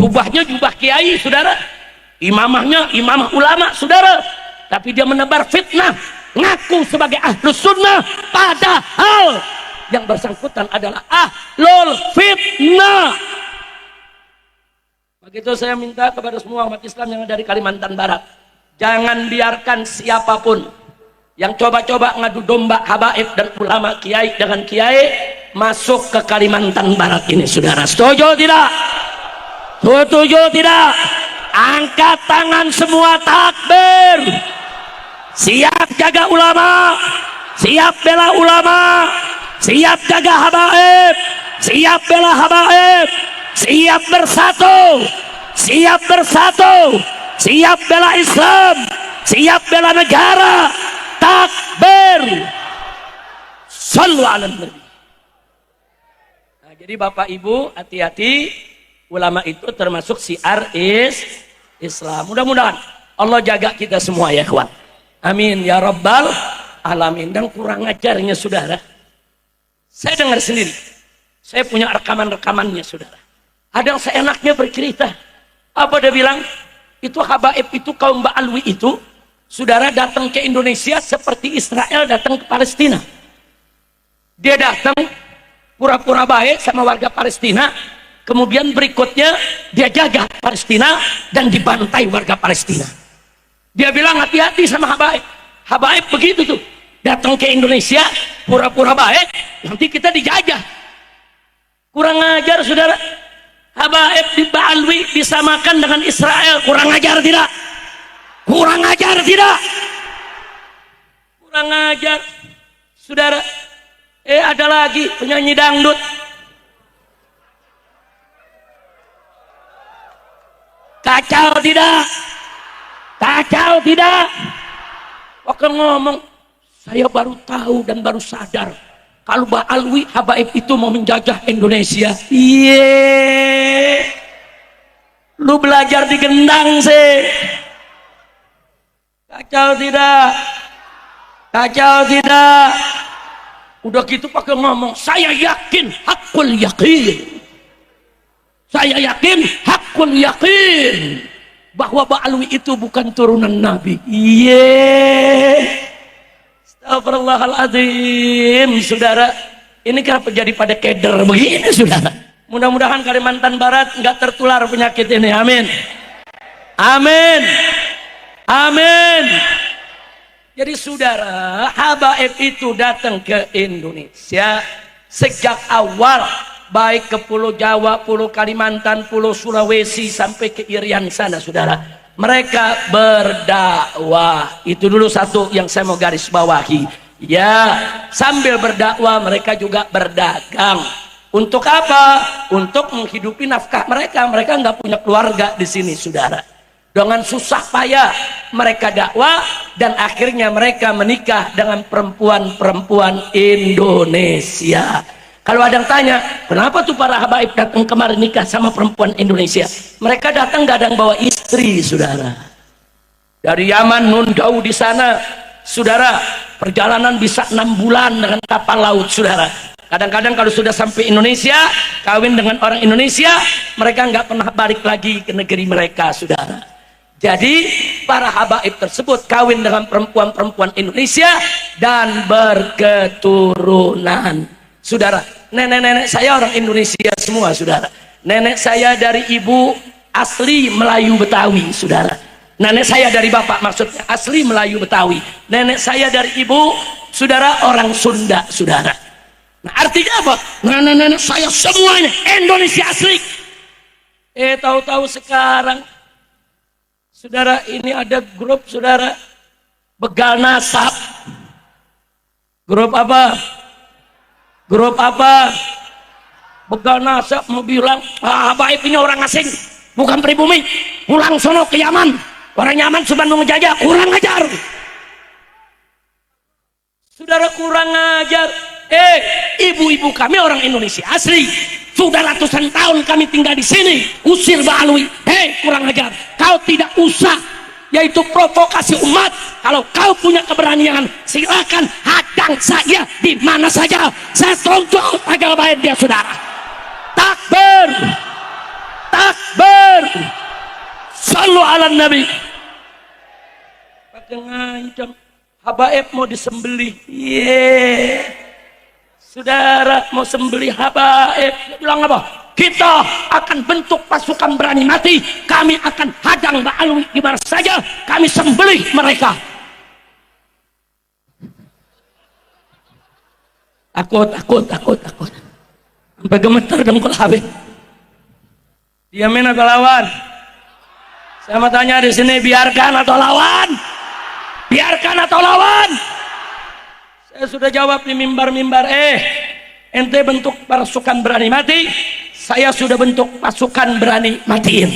jubahnya jubah kiai, saudara, imamahnya imamah ulama, saudara, tapi dia menebar fitnah, ngaku sebagai ahlus sunnah, padahal yang bersangkutan adalah ahlul fitnah. Begitu saya minta kepada semua umat Islam yang ada di Kalimantan Barat, jangan biarkan siapapun yang coba-coba ngadu domba habaib dan ulama kiai dengan kiai masuk ke Kalimantan Barat ini, saudara. Setuju tidak? Setuju tidak? Angkat tangan semua, takbir. Siap jaga ulama, siap bela ulama, siap jaga habaib, siap bela habaib, siap bersatu, siap bersatu, siap bela Islam, siap bela negara. Takbir. Shallu ala nabi. Nah, jadi Bapak Ibu hati-hati, ulama itu termasuk syiar Islam. Mudah-mudahan Allah jaga kita semua ya kawan. Amin ya rabbal alamin. Dan kurang ajarnya saudara, saya dengar sendiri, saya punya rekaman-rekamannya saudara. Ada yang seenaknya bercerita, apa dia bilang, itu habaib itu kaum Ba'alwi itu, saudara, datang ke Indonesia seperti Israel datang ke Palestina. Dia datang pura-pura baik sama warga Palestina, kemudian berikutnya dia jaga Palestina dan dibantai warga Palestina. Dia bilang hati-hati sama habaib. Habaib begitu tuh, datang ke Indonesia pura-pura baik, nanti kita dijajah. Kurang ajar saudara. Habaib di Ba'alwi disamakan dengan Israel, kurang ajar tidak? Kurang ajar tidak? Kurang ajar saudara. Ada lagi penyanyi dangdut, kacau tidak? Kacau tidak? Waktu ngomong, saya baru tahu dan baru sadar kalau Ba'alwi habaib itu mau menjajah Indonesia. Iya, lu belajar di Gendang sih. Kacau tidak? Kacau tidak? Udah gitu pakai ngomong, saya yakin, hakul yakin. Saya yakin, hakul yakin, bahwa Ba'alwi itu bukan turunan Nabi. Iya. Astagfirullahaladzim, saudara. Ini kenapa jadi pada keder begini, saudara? Mudah-mudahan Kalimantan Barat nggak tertular penyakit ini. Amin. Amin. Amin. Jadi saudara, habaib itu datang ke Indonesia sejak awal, baik ke Pulau Jawa, Pulau Kalimantan, Pulau Sulawesi sampai ke Irian sana, saudara. Mereka berdakwah. Itu dulu satu yang saya mau garis bawahi. Ya, sambil berdakwah mereka juga berdagang. Untuk apa? Untuk menghidupi nafkah mereka. Mereka nggak punya keluarga di sini, saudara. Dengan susah payah mereka dakwah dan akhirnya mereka menikah dengan perempuan-perempuan Indonesia. Kalau ada yang tanya, kenapa tuh para habaib datang kemarin nikah sama perempuan Indonesia? Mereka datang gak ada yang bawa istri, saudara. Dari Yaman, Nundau di sana, saudara, perjalanan bisa 6 bulan dengan kapal laut, saudara. Kadang-kadang kalau sudah sampai Indonesia, kawin dengan orang Indonesia, mereka nggak pernah balik lagi ke negeri mereka, saudara. Jadi para habaib tersebut kawin dengan perempuan-perempuan Indonesia dan berketurunan. Saudara, nenek-nenek saya orang Indonesia semua, saudara. Nenek saya dari ibu asli Melayu Betawi, saudara. Nenek saya dari bapak maksudnya asli Melayu Betawi. Nenek saya dari ibu, saudara, orang Sunda, saudara. Nah, artinya apa? Nenek-nenek saya semuanya Indonesia asli. Tahu-tahu sekarang, saudara, ini ada grup, saudara, begal nasab. Grup apa? Grup apa? Begal nasab mau bilang, habaib ini orang asing, bukan pribumi. Pulang sono ke Yaman. Orang Yaman cuma mau menjajah, kurang ajar. Saudara, kurang ajar. Ibu-ibu kami orang Indonesia asli. Sudah ratusan tahun kami tinggal di sini. Usir Ba'alwi. Kurang ajar. Kau tidak usah yaitu provokasi umat. Kalau kau punya keberanian, silakan hadang saya di mana saja. Saya tonton agar baik dia, saudara. Takbir, takbir. Takbir. Sallu ala nabi. Pakai ngancam. Habaib mau disembelih. Saudara mau sembelih habaib. Dia bilang apa? Kita akan bentuk pasukan berani mati. Kami akan hadang Ba'alwi di mana saja. Kami sembelih mereka. Takut. Sampai gemeter dengkul Habib. Diamin atau lawan? Saya mau tanya di sini, biarkan atau lawan? Biarkan atau lawan? Saya sudah jawab di mimbar-mimbar. Ente bentuk pasukan berani mati, saya sudah bentuk pasukan berani matiin.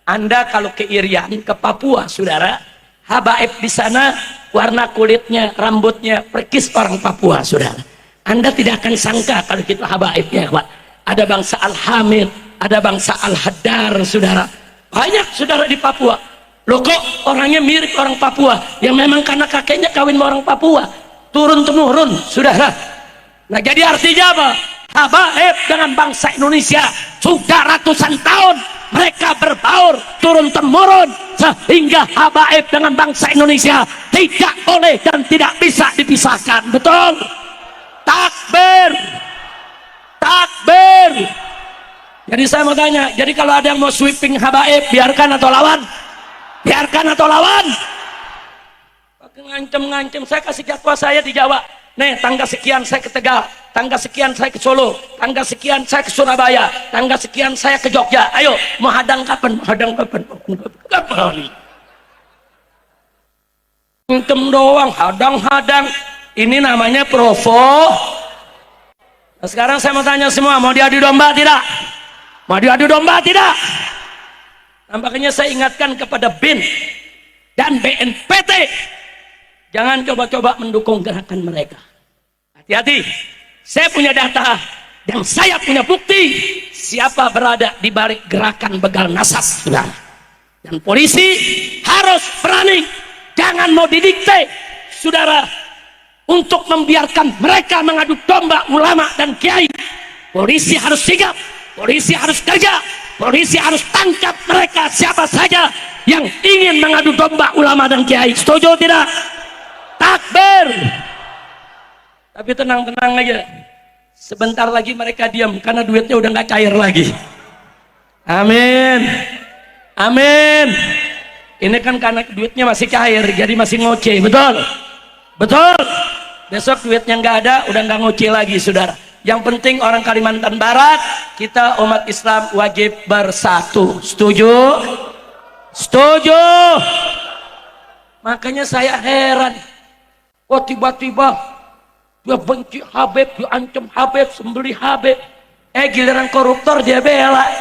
Anda kalau ke Irian, ke Papua, saudara, habaib di sana warna kulitnya, rambutnya perkis orang Papua, saudara. Anda tidak akan sangka kalau kita habaibnya, Pak. Ada bangsa Al-Hamid, ada bangsa Al-Haddar, saudara. Banyak saudara di Papua. Loh kok orangnya mirip orang Papua? Yang memang karena kakeknya kawin sama orang Papua. Turun-temurun, saudara. Nah jadi artinya apa? Habaib dengan bangsa Indonesia sudah ratusan tahun mereka berbaur turun-temurun, sehingga habaib dengan bangsa Indonesia tidak boleh dan tidak bisa dipisahkan. Betul? Takbir. Takbir. Jadi saya mau tanya, jadi kalau ada yang mau sweeping habaib, biarkan atau lawan? Biarkan atau lawan? Pakai ngancem-ngancem. Saya kasih jadwal saya di Jawa. Nih, tanggal sekian saya ke Tegal, tanggal sekian saya ke Solo, tanggal sekian saya ke Surabaya, tanggal sekian saya ke Jogja. Ayo, mau hadang kapan? Mau hadang kapan? Kapan? Ngancem doang, hadang-hadang. Ini namanya provo. Nah, sekarang saya mau tanya semua, mau diadu domba tidak? Mau diadu domba tidak? Nampaknya saya ingatkan kepada BIN dan BNPT, jangan coba-coba mendukung gerakan mereka. Hati-hati, saya punya data dan saya punya bukti siapa berada di balik gerakan begal nasab, saudara. Dan polisi harus berani, jangan mau didikte, saudara, untuk membiarkan mereka mengadu domba ulama dan kiai. Polisi harus sigap, polisi harus kerja, polisi harus tangkap mereka siapa saja yang ingin mengadu domba ulama dan kiai. Setuju tidak? Takbir. Tapi tenang-tenang aja, sebentar lagi mereka diam karena duitnya udah nggak cair lagi. Amin, amin. Ini kan karena duitnya masih cair, jadi masih ngoceh. Betul, betul. Besok duitnya nggak ada, udah nggak ngoceh lagi, saudara. Yang penting orang Kalimantan Barat, kita umat Islam wajib bersatu. Setuju? Setuju. Makanya saya heran, kok tiba-tiba dia benci Habib, diancam Habib, sembelih Habib. Giliran koruptor dia bela.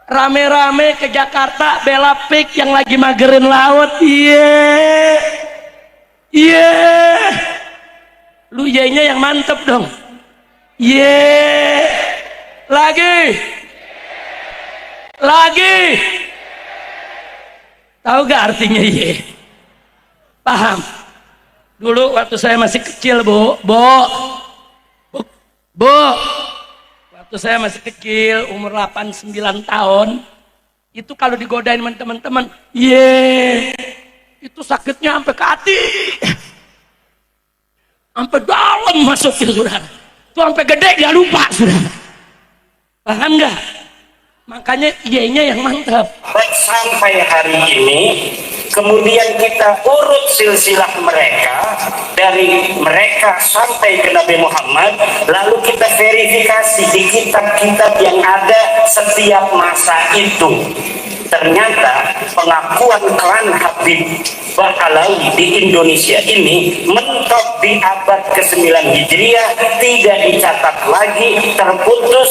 Rame-rame ke Jakarta bela pik yang lagi magerin laut. Lu Y-nya yang mantep dong. Lagi. Tahu gak artinya Y? Paham? Dulu waktu saya masih kecil, Bu. Waktu saya masih kecil, umur 8-9 tahun, itu kalau digodain teman-teman, itu sakitnya sampai ke hati. Sampai dalam masuknya, saudara. Itu sampai gede dia lupa, saudara. Paham nggak? Makanya Y-nya yang mantap. Sampai hari ini, kemudian kita urut silsilah mereka, dari mereka sampai ke Nabi Muhammad, lalu kita verifikasi di kitab-kitab yang ada setiap masa itu. Ternyata pengakuan klan Habib Ba'alawi di Indonesia ini mentok di abad ke-9 Hijriah, tidak dicatat lagi, terputus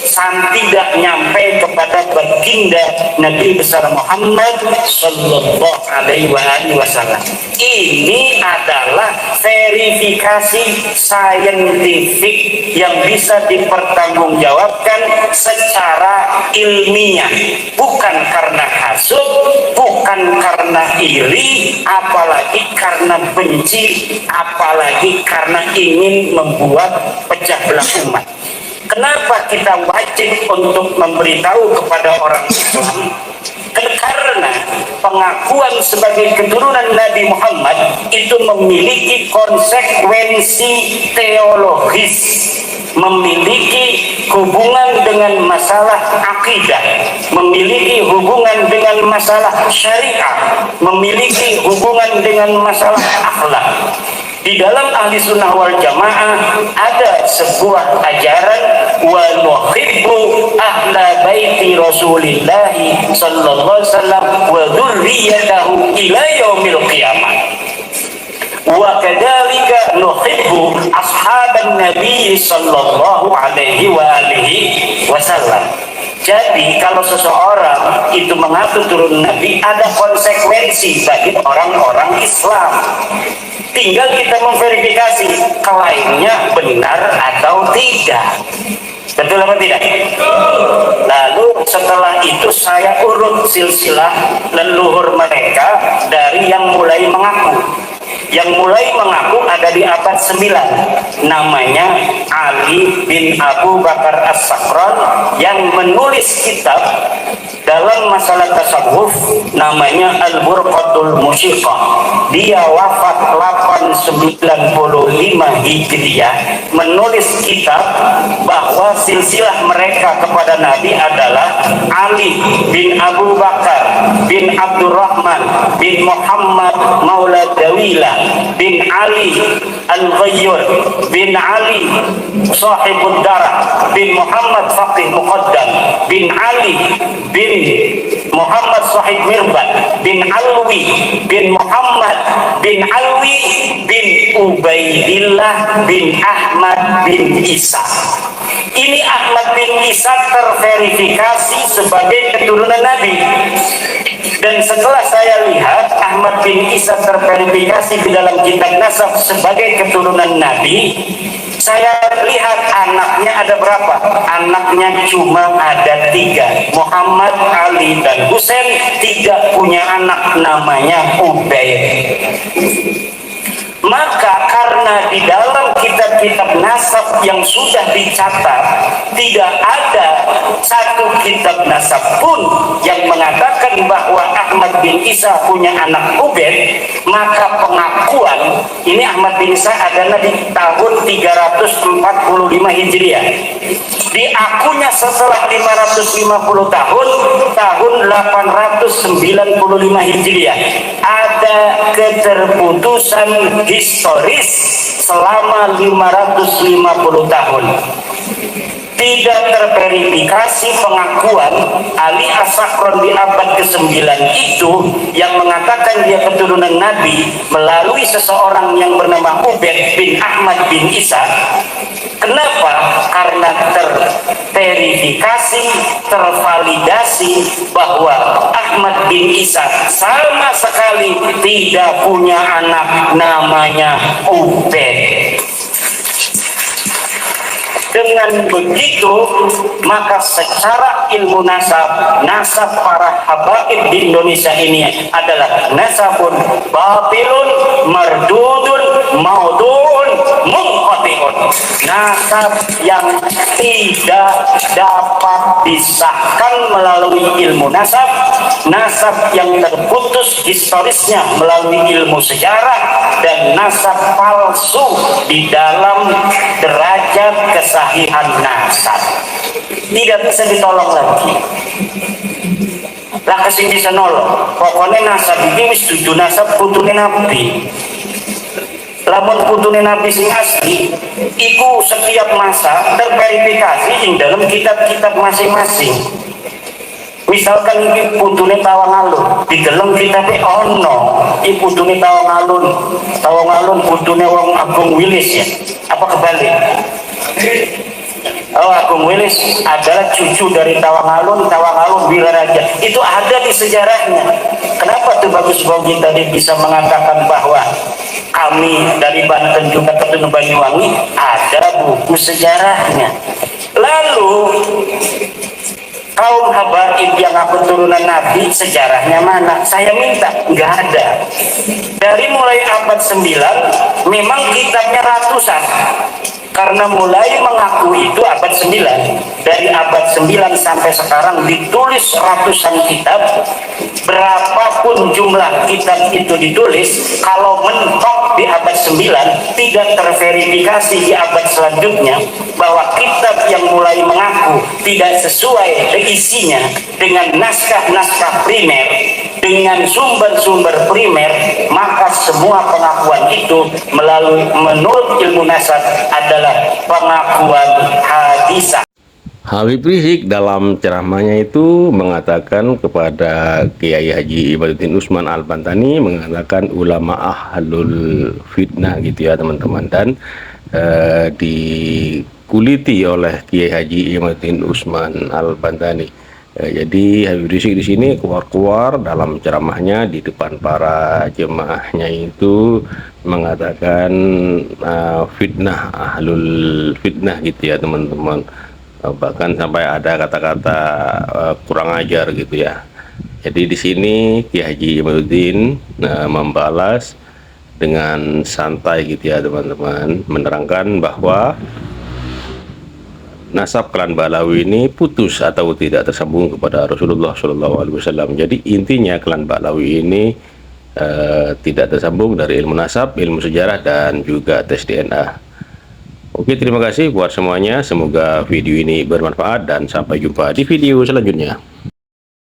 sampai tidak nyampe kepada baginda Nabi besar Muhammad Sallallahu Alaihi Wasallam. Ini adalah verifikasi saintifik yang bisa dipertanggungjawabkan secara ilmiah, bukan karena hasud, bukan karena iri, apalagi karena benci, apalagi karena ingin membuat pecah belah umat. Kenapa kita wajib untuk memberitahu kepada orang Islam? Karena pengakuan sebagai keturunan Nabi Muhammad itu memiliki konsekuensi teologis, memiliki hubungan dengan masalah akidah, memiliki hubungan dengan masalah syariah, memiliki hubungan dengan masalah akhlak. Di dalam ahli sunnah wal jamaah ada sebuah ajaran wa nuhibbu ahla baiti Rasulillah sallallahu alaihi wasallam wa dzurriyyatahu ila yaumil qiyamah. Wa kadzalika nuhibbu ashaban nabi sallallahu alaihi wa alihi wasallam. Jadi kalau seseorang itu mengaku turun Nabi, ada konsekuensi bagi orang-orang Islam. Tinggal kita memverifikasi klaimnya benar atau tidak. Betul apa tidak? Lalu setelah itu saya urut silsilah leluhur mereka dari yang mulai mengaku. Yang mulai mengaku ada di abad 9, namanya Ali bin Abu Bakar As-Sakran, yang menulis kitab dalam masalah tasawuf namanya Al-Burqatul Musyiqah. Dia wafat 895 Hijriah, menulis kitab bahwa silsilah mereka kepada Nabi adalah Ali bin Abu Bakar bin Abdurrahman bin Muhammad Maula Dawila bin Ali Al-Ghayyur bin Ali Sahibud Darah bin Muhammad Faqih Muqaddam bin Ali bin Muhammad Sahib Mirban bin Alwi bin Muhammad bin Alwi bin Ubaidillah bin Ahmad bin Isa. Ini Ahmad bin Isa terverifikasi sebagai keturunan Nabi. Dan setelah saya lihat Ahmad bin Isa terverifikasi di dalam kitab nasab sebagai keturunan Nabi, saya lihat anaknya ada berapa? Anaknya cuma ada 3, Muhammad, Ali, dan Husain. Tidak punya anak namanya Ubaid. Maka karena di dalam kitab-kitab nasab yang sudah dicatat tidak ada satu kitab nasab pun yang mengatakan bahwa Ahmad bin Isa punya anak Ubaid, maka pengakuan ini Ahmad bin Isa adalah di tahun 345 Hijriah. Diakunya setelah 550 tahun 895 Hijriah. Ada keterputusan historis selama 550 tahun. Tidak terverifikasi pengakuan Ali As-Sakran di abad ke-9 itu yang mengatakan dia keturunan Nabi melalui seseorang yang bernama Ubaid bin Ahmad bin Isa. Kenapa? Karena terverifikasi, tervalidasi bahwa Ahmad bin Isa sama sekali tidak punya anak namanya Ubaid. Dengan begitu, maka secara ilmu nasab para habaib di Indonesia ini adalah nasabun batilun mardudun maudun munqati'un. Nasab yang tidak dapat disahkan melalui ilmu nasab, nasab yang terputus historisnya melalui ilmu sejarah, dan nasab palsu di dalam derajat kesahihan nasab. Tidak bisa ditolong lagi. Lah kesing bisa nolong. Pokoknya nasab ini wis dudu nasab putune Nabi. Lamun putune Nabi sing asli, iku setiap masa terverifikasi ing dalam kitab-kitab masing-masing. Misalkan ini putune Tawangalun, di dalam kitabnya ono, ini putune Tawangalun putune Wong Agung Wilis ya, apa kebalik? Oh, Agung Wilis adalah cucu dari Tawangalun Wilaraja. Itu ada di sejarahnya. Kenapa tuh Bagus Bogi tadi bisa mengatakan bahwa kami dari Banten juga ketemu Banyuwangi? Ada buku sejarahnya. Lalu kaum habaib yang aku turunan Nabi, sejarahnya mana? Saya minta, nggak ada. Dari mulai abad 9 memang kitabnya ratusan. karena mulai mengaku itu abad 9. Dari abad 9 sampai sekarang ditulis ratusan kitab. Berapapun jumlah kitab itu ditulis, kalau mentok di abad 9 tidak terverifikasi di abad selanjutnya, bahwa kitab yang mulai mengaku tidak sesuai isinya dengan naskah-naskah primer, dengan sumber-sumber primer, maka semua pengakuan itu menurut ilmu nasab adalah pengakuan hadisah. Habib Rizik dalam ceramahnya itu mengatakan kepada Kiai Haji Ibaduddin Usman Al-Bantani, mengatakan ulama ahlul fitnah gitu ya teman-teman, dan dikuliti oleh Kiai Haji Ibaduddin Usman Al-Bantani. Jadi Habib Rizik di sini keluar dalam ceramahnya di depan para jemaahnya itu mengatakan fitnah, ahlul fitnah gitu ya teman-teman. Bahkan sampai ada kata-kata kurang ajar gitu ya. Jadi di sini Kiai Haji Imaduddin membalas dengan santai gitu ya teman-teman, menerangkan bahwa nasab klan Ba'lawi ini putus atau tidak tersambung kepada Rasulullah SAW. Jadi intinya klan Ba'lawi ini tidak tersambung dari ilmu nasab, ilmu sejarah, dan juga tes DNA. Oke, terima kasih buat semuanya. Semoga video ini bermanfaat dan sampai jumpa di video selanjutnya.